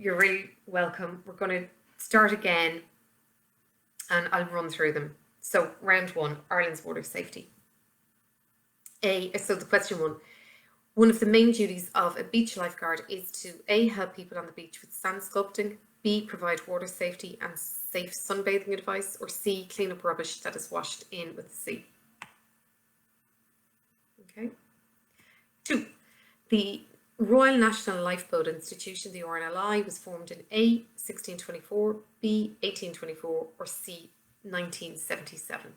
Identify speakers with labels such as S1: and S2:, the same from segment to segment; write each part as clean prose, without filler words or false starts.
S1: You're really welcome. We're going to start again and I'll run through them. So round one, Ireland's water safety. So the question one of the main duties of a beach lifeguard is to A, help people on the beach with sand sculpting, B, provide water safety and safe sunbathing advice, or C, clean up rubbish that is washed in with the sea. Okay. 2, the Royal National Lifeboat Institution, the RNLI, was formed in A, 1624, B, 1824, or C, 1977.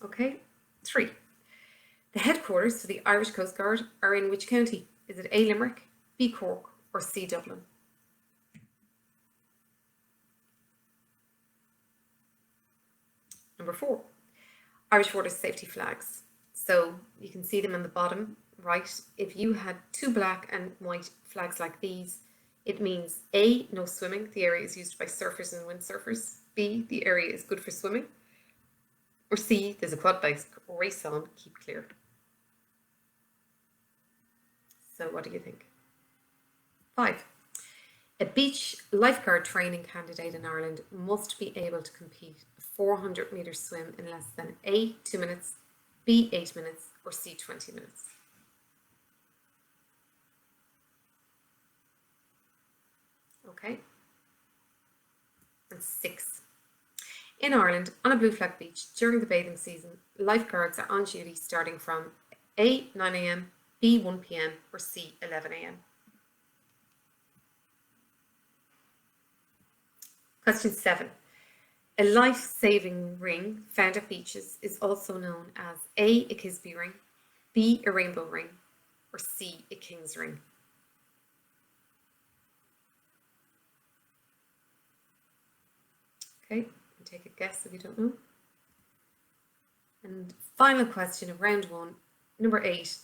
S1: Okay. 3, the headquarters for the Irish Coast Guard are in which county? Is it A, Limerick, B, Cork, or C, Dublin? Number 4, Irish water safety flags. So you can see them on the bottom right. If you had 2 black and white flags like these, it means A, no swimming. The area is used by surfers and windsurfers. B, the area is good for swimming. Or C, there's a quad bike race on, keep clear. So what do you think? 5, a beach lifeguard training candidate in Ireland must be able to compete a 400-metre swim in less than A, 2 minutes, B, 8 minutes, or C, 20 minutes. Okay. And 6, in Ireland, on a blue flag beach during the bathing season, lifeguards are on duty starting from A, 9 a.m, B, 1 p.m, or C, 11 a.m. Question 7. A life-saving ring found at beaches is also known as A, a Kisby ring, B, a rainbow ring, or C, a king's ring. Okay, take a guess if you don't know. And final question of round 1, number 8.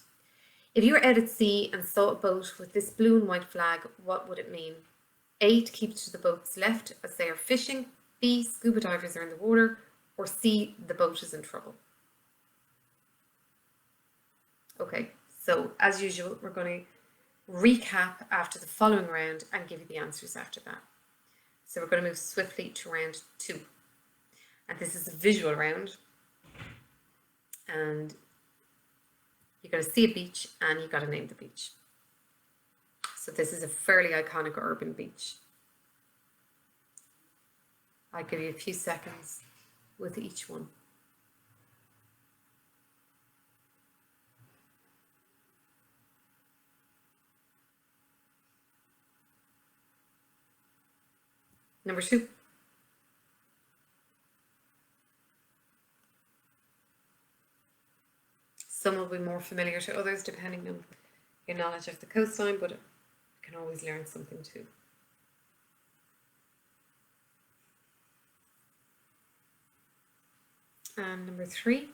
S1: If you were out at sea and saw a boat with this blue and white flag, what would it mean? A, to keep to the boat's left as they are fishing, B, scuba divers are in the water, or C, the boat is in trouble. Okay, so as usual, we're going to recap after the following round and give you the answers after that. So we're going to move swiftly to round 2. And this is a visual round. And you're going to see a beach and you've got to name the beach. So this is a fairly iconic urban beach. I'll give you a few seconds with each one. Number 2. Some will be more familiar to others depending on your knowledge of the coastline, but you can always learn something too. And number 3.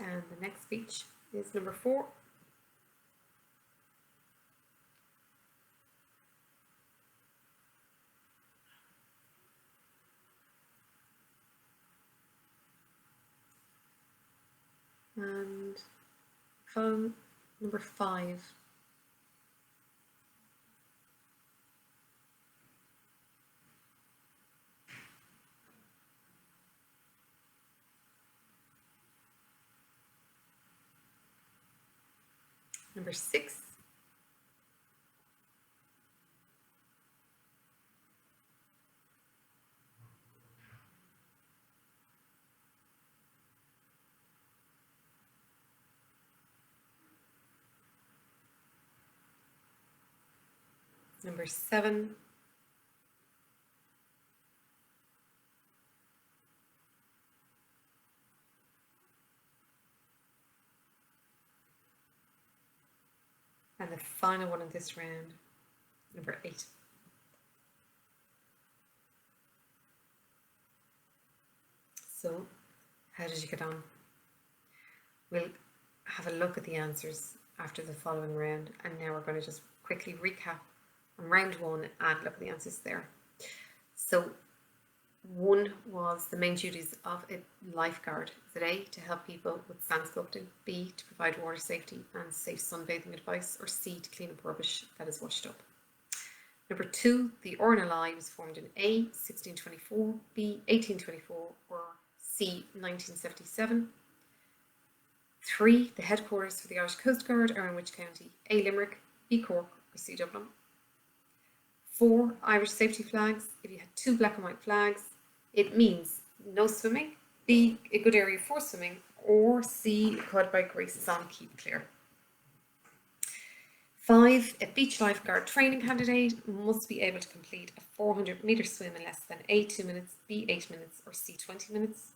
S1: And the next beach is number 4. And column number 5. Number 6. Number 7. And the final one in this round, number 8. So, how did you get on? We'll have a look at the answers after the following round, and now we're going to just quickly recap on round 1 and look at the answers there. So 1 was the main duties of a lifeguard. Is it A, to help people with sand sculpting, B, to provide water safety and safe sunbathing advice, or C, to clean up rubbish that is washed up? Number 2, the RNLI was formed in A, 1624, B, 1824, or C, 1977. 3, the headquarters for the Irish Coast Guard are in which county? A, Limerick, B, Cork, or C, Dublin. 4, Irish safety flags. If you had 2 black and white flags, it means no swimming, B, a good area for swimming, or C, quad bike races on, keep clear. 5, a beach lifeguard training candidate must be able to complete a 400-metre swim in less than A, 2 minutes, B, 8 minutes, or C, 20 minutes.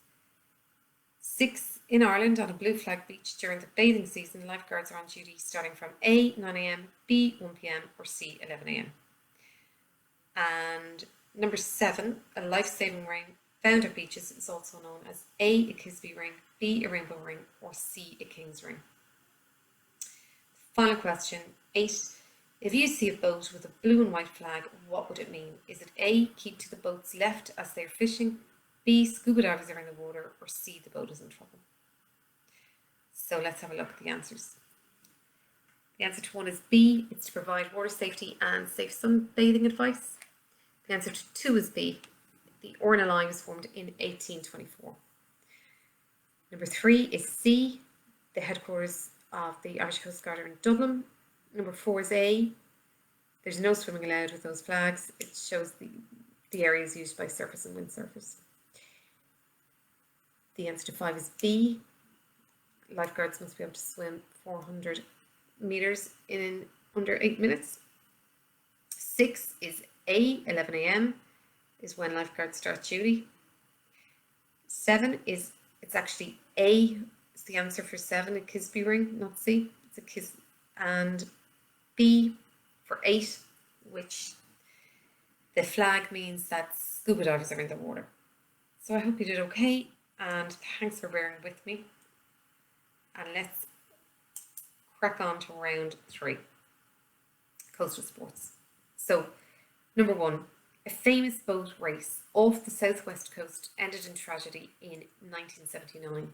S1: 6, in Ireland on a blue flag beach during the bathing season, lifeguards are on duty starting from A, 9 a.m, B, 1 p.m, or C, 11 a.m. And number 7, a life-saving ring found at beaches is also known as A, a Kisby ring, B, a rainbow ring, or C, a king's ring. Final question, 8. If you see a boat with a blue and white flag, what would it mean? Is it A, keep to the boat's left as they're fishing, B, scuba divers are in the water, or C, the boat is in trouble? So let's have a look at the answers. The answer to 1 is B, it's to provide water safety and safe sunbathing advice. The answer to 2 is B, the RNLI was formed in 1824. Number 3 is C, the headquarters of the Irish Coast Guard are in Dublin. Number 4 is A, there's no swimming allowed with those flags. It shows the areas used by surfers and windsurfers. The answer to 5 is B, lifeguards must be able to swim 400 meters in under 8 minutes. 6 is A, 11 a.m. is when lifeguards start duty. 7 is, it's actually A, is the answer for 7, a Kisby ring, not C, it's a Kis. And B for 8, which the flag means that scuba divers are in the water. So I hope you did okay, and thanks for bearing with me. And let's crack on to round 3, coastal sports. So number 1, a famous boat race off the southwest coast ended in tragedy in 1979.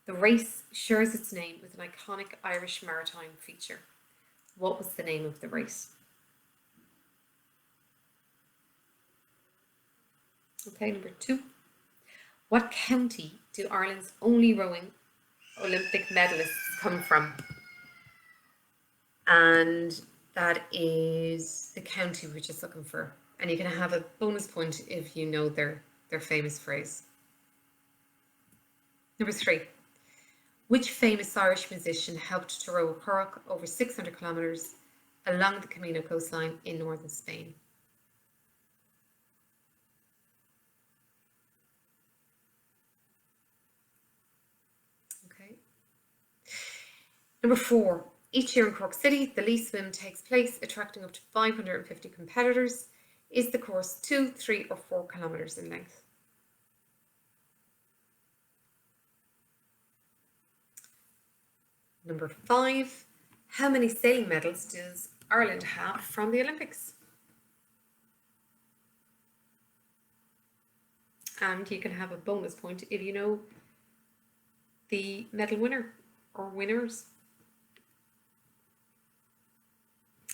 S1: The race shares its name with an iconic Irish maritime feature. What was the name of the race? Okay, number 2. What county do Ireland's only rowing Olympic medalists come from? And that is the county we're just looking for. And you can have a bonus point if you know their famous phrase. Number 3. Which famous Irish musician helped to row a curragh over 600 kilometres along the Camino coastline in northern Spain? Okay. Number 4. Each year in Cork City, the Lee Swim takes place, attracting up to 550 competitors. Is the course 2, 3, or 4 kilometres in length? Number 5. How many sailing medals does Ireland have from the Olympics? And you can have a bonus point if you know the medal winner or winners.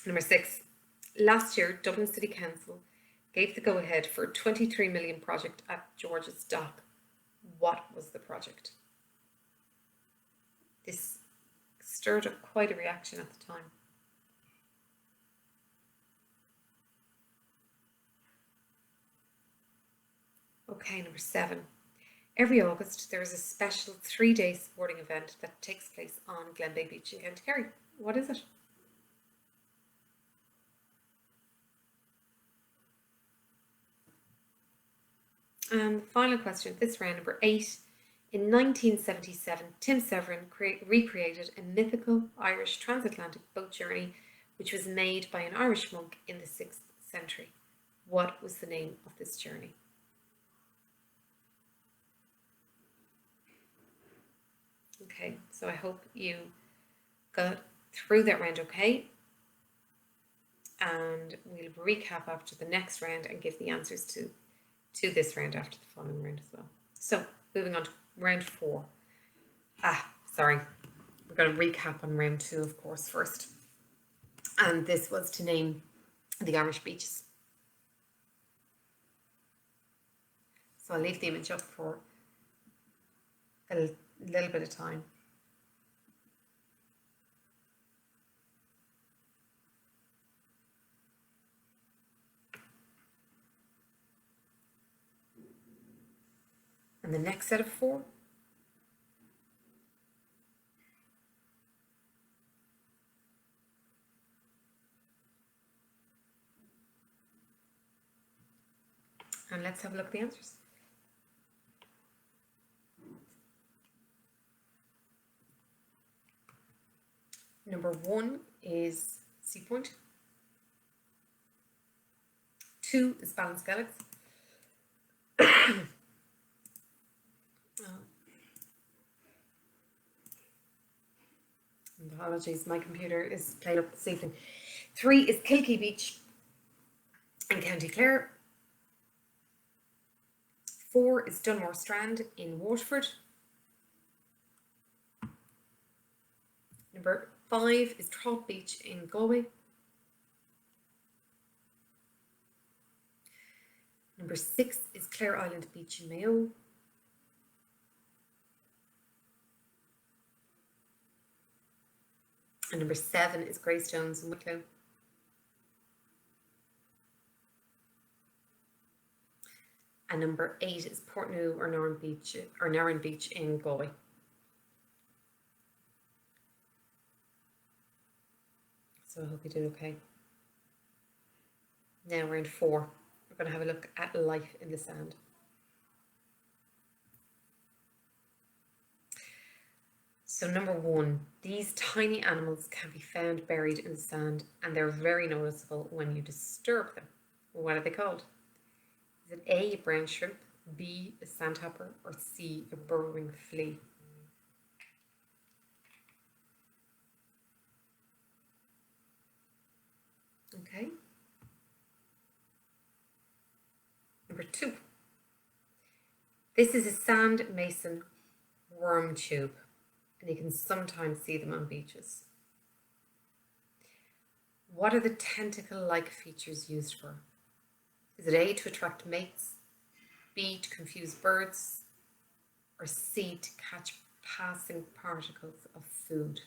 S1: Number 6. Last year, Dublin City Council gave the go-ahead for a 23 million project at George's Dock. What was the project? This stirred up quite a reaction at the time. Okay, number 7. Every August, there is a special 3-day sporting event that takes place on Glenbeigh Beach in County Kerry. What is it? And the final question, this round, number 8. In 1977, Tim Severin recreated a mythical Irish transatlantic boat journey which was made by an Irish monk in the 6th century. What was the name of this journey? Okay, so I hope you got through that round okay. And we'll recap after the next round and give the answers to to this round after the following round as well. So moving on to round 4. Sorry. We're going to recap on round 2, of course, first. And this was to name the Irish beaches. So I'll leave the image up for a little bit of time. And the next set of 4. And let's have a look at the answers. Number 1 is Sea Point. 2 is Ballinskelligs. Apologies, my computer is playing up this evening. 3 is Kilkee Beach in County Clare. 4 is Dunmore Strand in Waterford. Number 5 is Trout Beach in Galway. Number 6 is Clare Island Beach in Mayo. And number 7 is Greystones in Wicklow. And number 8 is Portnew or Nairn Beach in Galway. So I hope you did okay. Now round 4. We're going to have a look at life in the sand. So number 1, these tiny animals can be found buried in the sand and they're very noticeable when you disturb them. What are they called? Is it A, a brown shrimp, B, a sandhopper, or C, a burrowing flea? Okay. Number 2. This is a sand mason worm tube, and you can sometimes see them on beaches. What are the tentacle-like features used for? Is it A, to attract mates, B, to confuse birds, or C, to catch passing particles of food?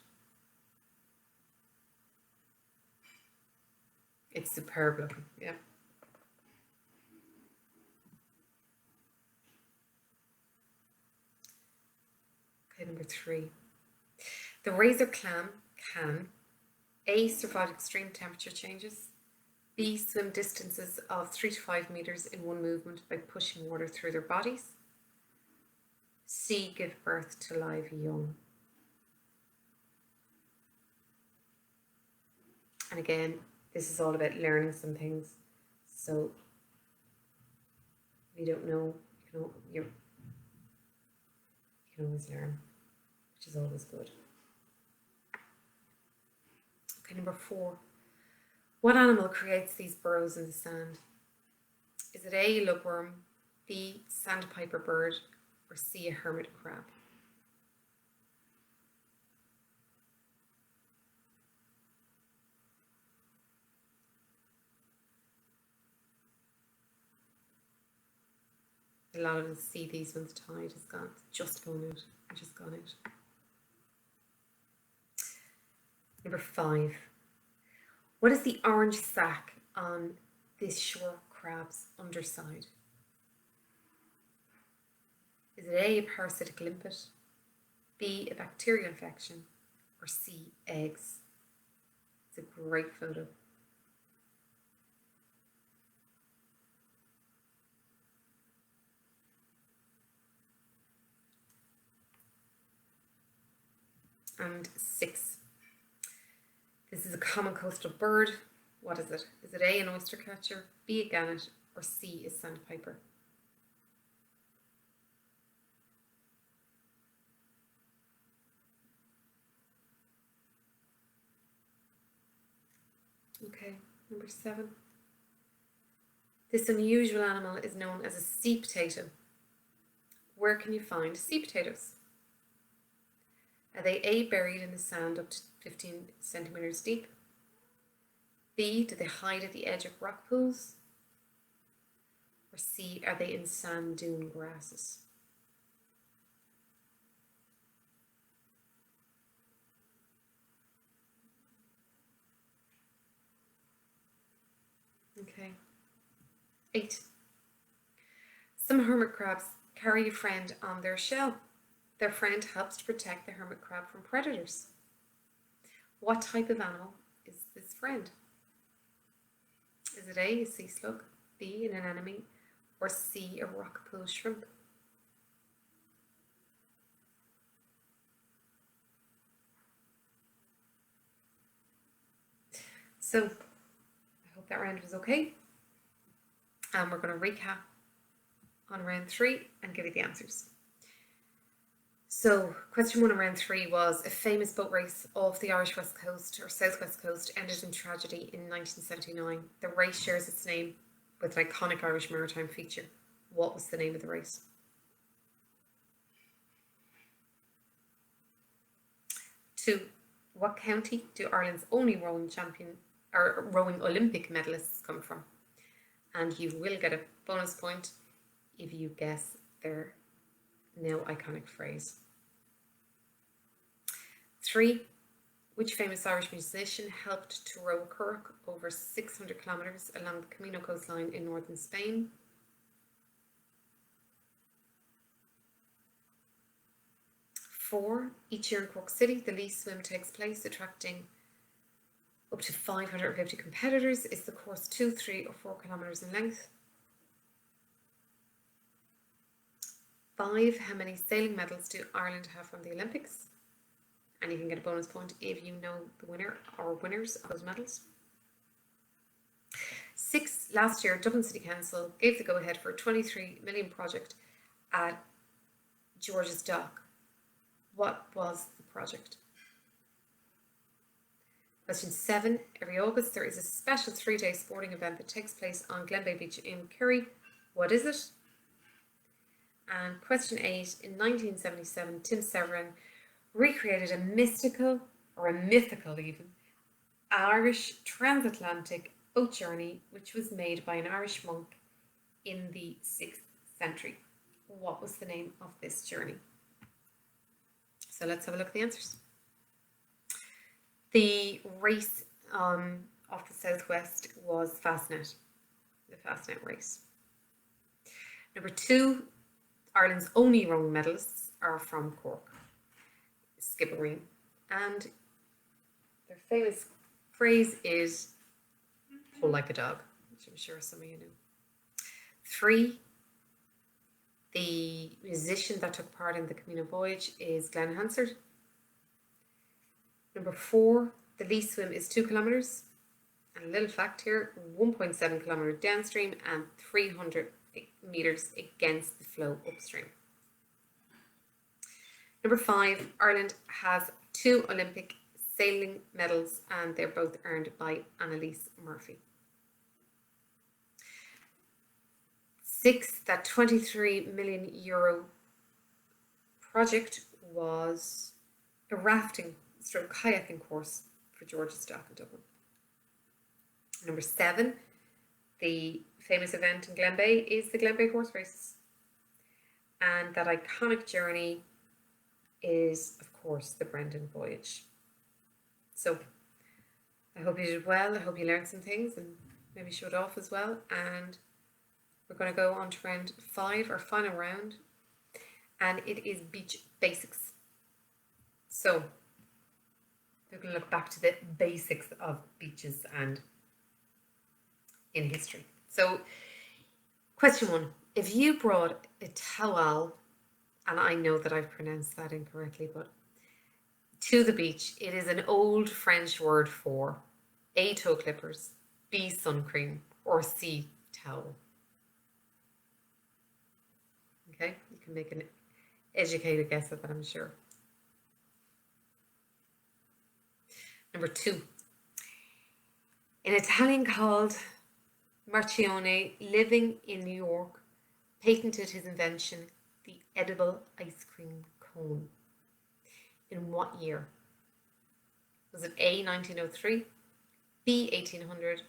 S1: It's superb looking, yeah. Okay, number 3. The razor clam can A, survive extreme temperature changes, B, swim distances of 3 to 5 meters in one movement by pushing water through their bodies, C, give birth to live young. And again, this is all about learning some things. So if you don't know, you can always learn, which is always good. Okay, number 4. What animal creates these burrows in the sand? Is it A, lugworm, B, sandpiper bird, or C, a hermit crab? A lot of us see these when the tide has gone, just gone out, or just gone out. Number 5. What is the orange sac on this shore crab's underside? Is it A, a parasitic limpet, B, a bacterial infection, or C, eggs? It's a great photo. And 6. This is a common coastal bird. What is it? Is it A, an oyster catcher, B, a gannet, or C, a sandpiper? Okay, number 7. This unusual animal is known as a sea potato. Where can you find sea potatoes? Are they A, buried in the sand up to 15 centimetres deep? B, do they hide at the edge of rock pools? Or C, are they in sand dune grasses? Okay. 8. Some hermit crabs carry a friend on their shell. Their friend helps to protect the hermit crab from predators. What type of animal is this friend? Is it A, a sea slug, B, an anemone, or C, a rock pool shrimp? So, I hope that round was okay. And we're going to recap on round 3 and give you the answers. So, question 1 on round 3 was a famous boat race off the Irish west coast or southwest coast ended in tragedy in 1979. The race shares its name with an iconic Irish maritime feature. What was the name of the race? 2. What county do Ireland's only rowing champion or rowing Olympic medalists come from? And you will get a bonus point if you guess their now iconic phrase. 3. Which famous Irish musician helped to row a curragh over 600 kilometres along the Camino coastline in northern Spain? 4. Each year in Cork City, the Lee Swim takes place, attracting up to 550 competitors. Is the course 2, 3 or 4 kilometres in length? 5. How many sailing medals do Ireland have from the Olympics? And you can get a bonus point if you know the winner or winners of those medals. 6. Last year, Dublin City Council gave the go-ahead for a 23 million project at George's Dock. What was the project? Question 7. Every August there is a special 3-day sporting event that takes place on Glenbeigh Beach in Kerry. What is it? And question 8. In 1977, Tim Severin recreated a mystical, or a mythical even, Irish transatlantic boat journey which was made by an Irish monk in the 6th century. What was the name of this journey? So let's have a look at the answers. The race of the Southwest was Fastnet, the Fastnet race. Number 2, Ireland's only rowing medalists are from Cork, Skibbereen, and their famous phrase is pull like a dog, which I'm sure some of you know. 3, the musician that took part in the Camino voyage is Glenn Hansard. Number 4, the Lee Swim is 2 kilometres. And a little fact here, 1.7 kilometres downstream and 300 metres against the flow upstream. Number 5, Ireland has 2 Olympic sailing medals and they're both earned by Annalise Murphy. 6, that 23 million euro project was a rafting stroke kayaking course for George's Dock in Dublin. Number 7, the famous event in Glenbeigh is the Glenbeigh horse races. And that iconic journey is, of course, the Brendan voyage. So I hope you did well. I hope you learned some things and maybe showed off as well. And we're going to go on to round 5, our final round. And it is beach basics. So we're going to look back to the basics of beaches and in history. So question 1, if you brought a towel, and I know that I've pronounced that incorrectly, but to the beach, it is an old French word for A, toe clippers, B, sun cream, or C, towel. Okay, you can make an educated guess at that, I'm sure. Number 2, in Italian called Marchione, living in New York, patented his invention, the edible ice cream cone. In what year? Was it A, 1903, B, 1800,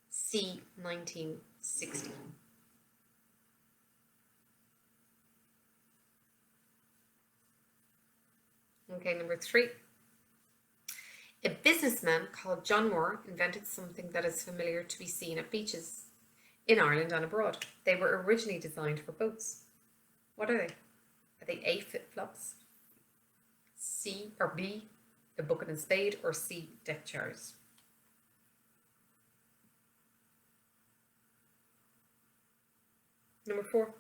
S1: C, 1960? Okay, number 3. A businessman called John Moore invented something that is familiar to be seen at beaches in Ireland and abroad. They were originally designed for boats. What are they? Are they A, flip-flops, C or B, a bucket and spade, or C, deck chairs? Number 4.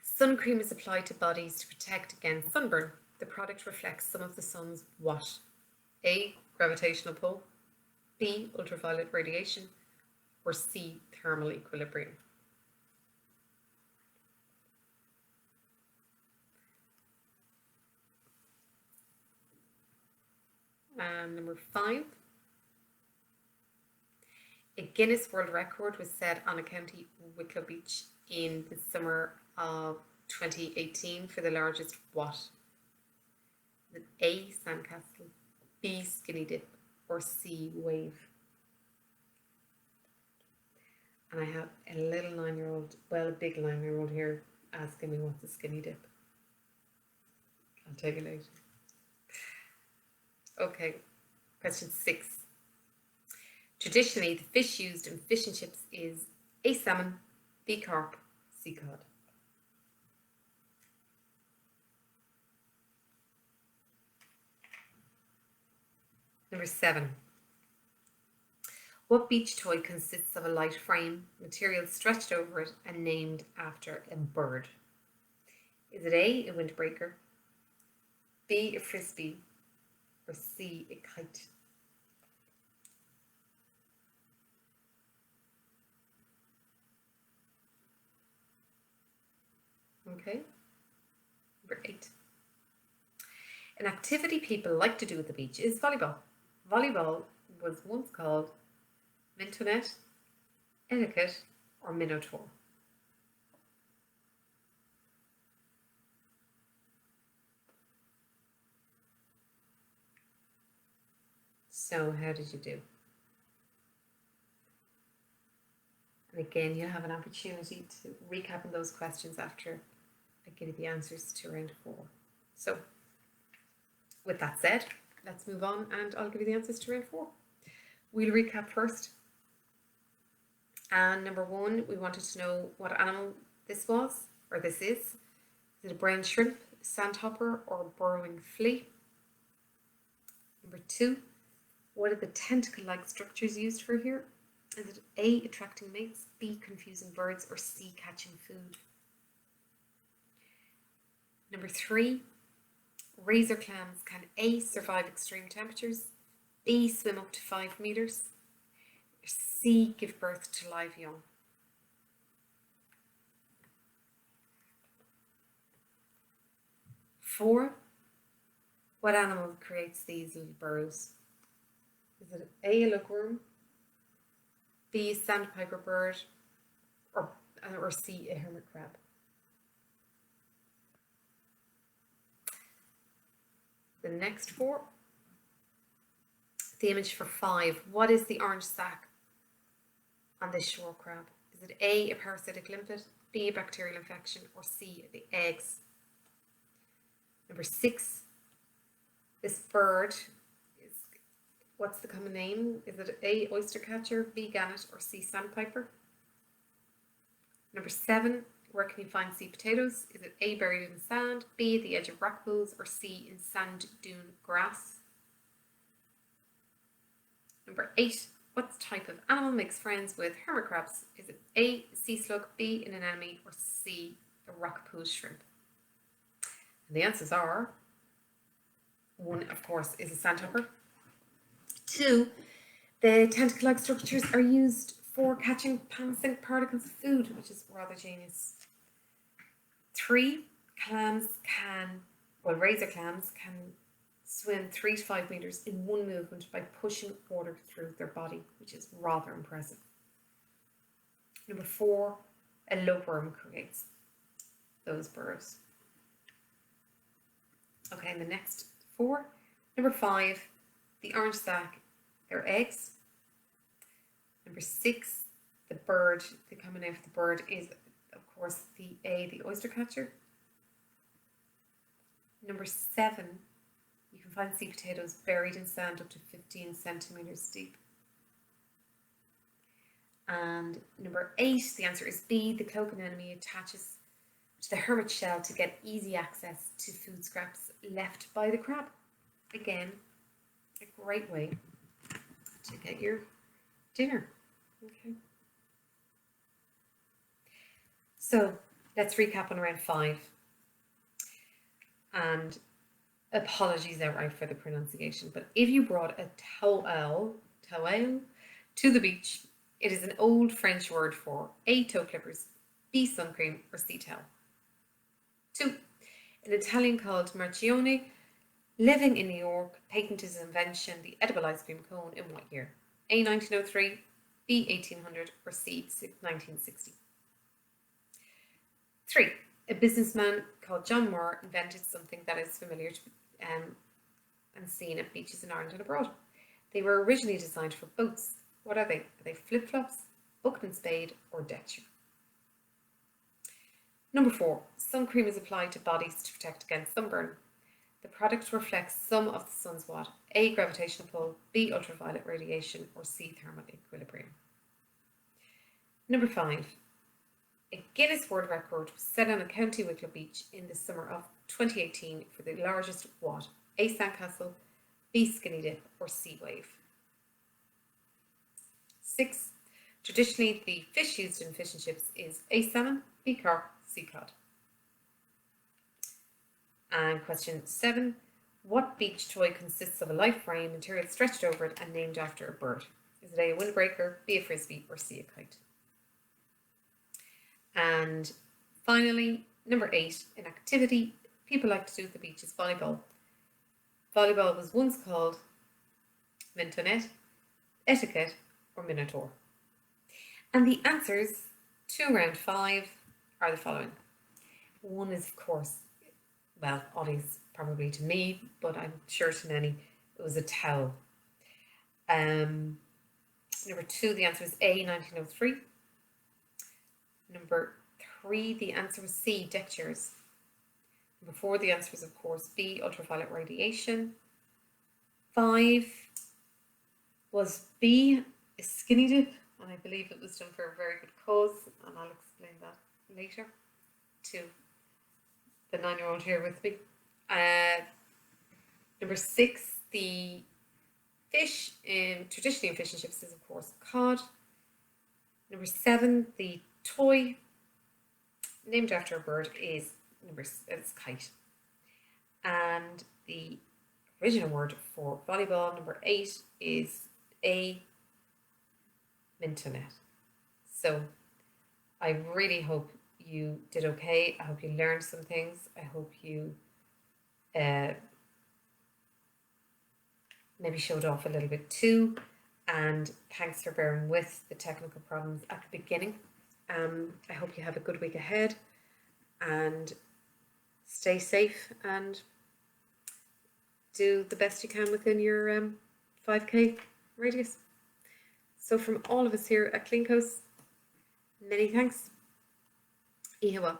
S1: Sun cream is applied to bodies to protect against sunburn. The product reflects some of the sun's what? A, gravitational pull, B, ultraviolet radiation, or C, thermal equilibrium? And number 5. A Guinness World Record was set on a County Wicklow beach in the summer of 2018 for the largest what? Is it A, sandcastle, B, skinny dip, or C, wave? And I have a little 9-year-old, well, a big 9-year-old here asking me what's a skinny dip. I'll take it later. Okay, question 6. Traditionally, the fish used in fish and chips is A, salmon, B, carp, C, cod. Number 7. What beach toy consists of a light frame, material stretched over it, and named after a bird? Is it A, a windbreaker, B, a frisbee, or C, a kite? Okay. Number 8. An activity people like to do at the beach is volleyball. Volleyball was once called mintonette, etiquette, or minotaur. So how did you do? And again, you'll have an opportunity to recap on those questions after I give you the answers to round 4. So with that said, let's move on and I'll give you the answers to round 4. We'll recap first. And number 1, we wanted to know what animal this was, or this is. Is it a brown shrimp, sandhopper, or burrowing flea? Number 2, what are the tentacle-like structures used for here? Is it A, attracting mates, B, confusing birds, or C, catching food? Number 3, razor clams can A, survive extreme temperatures, B, swim up to 5 meters, or C, give birth to live young? Four, what animal creates these little burrows? Is it A, a lugworm, B, a sandpiper bird, or C, a hermit crab? The next 4. The image for 5. What is the orange sac on this shore crab? Is it A, a parasitic limpet, B, a bacterial infection, or C, the eggs? Number 6. This bird is, what's the common name? Is it A, oyster catcher, B, gannet, or C, sandpiper? Number 7. Where can you find sea potatoes? Is it A, buried in sand, B, at the edge of rock pools, or C, in sand dune grass? Number 8. What type of animal makes friends with hermit crabs? Is it A, a sea slug, B, an anemone, or C, a rock pool shrimp? And the answers are: 1, of course, is a sandhopper. 2, the tentacle-like structures are used for catching parasitic particles of food, which is rather genius. 3, razor clams can swim 3 to 5 meters in one movement by pushing water through their body, which is rather impressive. Number 4, a lopeworm creates those burrows. Okay, and the next 4. Number 5, the orange sac, they're eggs. Number 6, the bird, the common name for the bird is, of course, the oyster catcher. Number 7, you can find sea potatoes buried in sand up to 15 centimeters deep. And number 8, the answer is B, the cloak anemone attaches to the hermit shell to get easy access to food scraps left by the crab. Again, a great way to get your dinner. Okay. So let's recap on round 5. And apologies outright for the pronunciation, but if you brought a towel to the beach, it is an old French word for A, toe clippers, B, sun cream, or C, towel. 2, an Italian called Marchione, living in New York, patented his invention, the edible ice cream cone, in what year? A, 1903, B, 1800, or C, 1960. 3, a businessman called John Moore invented something that is familiar to, and seen at beaches in Ireland and abroad. They were originally designed for boats. What are they? Are they flip-flops, bucket and spade, or deck chair? Number 4, sun cream is applied to bodies to protect against sunburn. The product reflects some of the sun's what? A, gravitational pull, B, ultraviolet radiation, or C, thermal equilibrium. Number 5, a Guinness World Record was set on a County Wicklow beach in the summer of 2018 for the largest what? A, sandcastle, B, skinny dip, or C, wave. 6, traditionally the fish used in fish and chips is A, salmon, B, carp, C, cod. And question 7, what beach toy consists of a light frame, material stretched over it and named after a bird? Is it A, a windbreaker, B, a frisbee, or C, a kite? And finally, number 8, an activity people like to do at the beach is volleyball. Volleyball was once called mintonette, etiquette, or minotaur. And the answers to round 5 are the following. 1 is, of course, well, obvious probably to me, but I'm sure to many, it was a towel. Number 2, the answer is A, 1903. Number 3, the answer was C, deck chairs. Number 4, the answer was, of course, B, ultraviolet radiation. 5 was B, a skinny dip, and I believe it was done for a very good cause, and I'll explain that later to the 9-year-old here with me. Number 6, the fish, traditionally in fish and chips is, of course, cod. Number 7, the toy named after a bird is kite. And the original word for volleyball, number 8, is A, mintonette. So I really hope you did okay. I hope you learned some things. I hope you maybe showed off a little bit too. And thanks for bearing with the technical problems at the beginning. I hope you have a good week ahead and stay safe and do the best you can within your 5k radius. So from all of us here at Clean Coast, many thanks. Ihawa.